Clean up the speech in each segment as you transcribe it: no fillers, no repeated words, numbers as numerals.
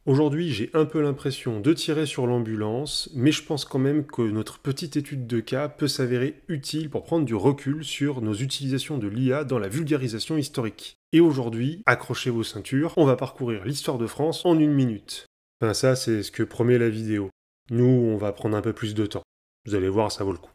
Aujourd'hui, j'ai un peu l'impression de tirer sur l'ambulance, mais je pense quand même que notre petite étude de cas peut s'avérer utile pour prendre du recul sur nos utilisations de l'IA dans la vulgarisation historique. Et aujourd'hui, accrochez vos ceintures, on va parcourir l'histoire de France en 1 minute. Enfin ça, c'est ce que promet la vidéo. Nous, on va prendre un peu plus de temps. Vous allez voir, ça vaut le coup.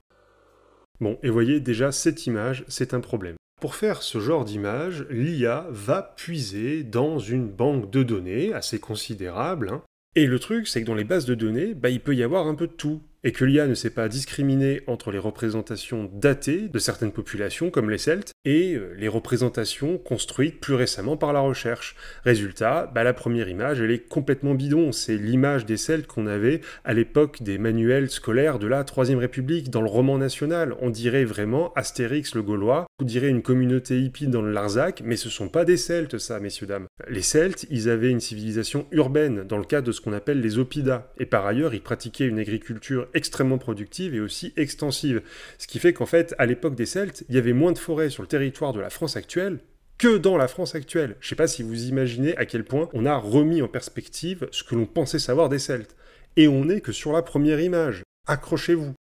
Bon, et voyez, déjà, cette image, c'est un problème. Pour faire ce genre d'image, l'IA va puiser dans une banque de données assez considérable. Et le truc, c'est que dans les bases de données, il peut y avoir un peu de tout. Et que l'IA ne sait pas discriminer entre les représentations datées de certaines populations, comme les Celtes, et les représentations construites plus récemment par la recherche. Résultat, la première image, elle est complètement bidon. C'est l'image des Celtes qu'on avait à l'époque des manuels scolaires de la Troisième République, dans le roman national. On dirait vraiment Astérix le Gaulois, on dirait une communauté hippie dans le Larzac, mais ce sont pas des Celtes, ça, messieurs, dames. Les Celtes, ils avaient une civilisation urbaine, dans le cadre de ce qu'on appelle les Oppidas, et par ailleurs, ils pratiquaient une agriculture extrêmement productive et aussi extensive. Ce qui fait qu'en fait, à l'époque des Celtes, il y avait moins de forêts sur le territoire de la France actuelle que dans la France actuelle. Je sais pas si vous imaginez à quel point on a remis en perspective ce que l'on pensait savoir des Celtes. Et on n'est que sur la première image. Accrochez-vous.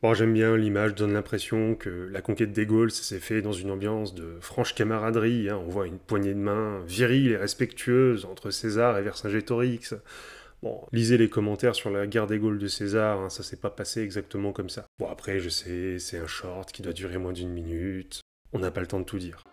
Bon, j'aime bien, l'image donne l'impression que la conquête des Gaules, ça s'est fait dans une ambiance de franche camaraderie. On voit une poignée de main virile et respectueuse entre César et Vercingétorix. Bon, lisez les commentaires sur la guerre des Gaules de César, ça s'est pas passé exactement comme ça. Bon, après, je sais, c'est un short qui doit durer moins d'1 minute. On n'a pas le temps de tout dire.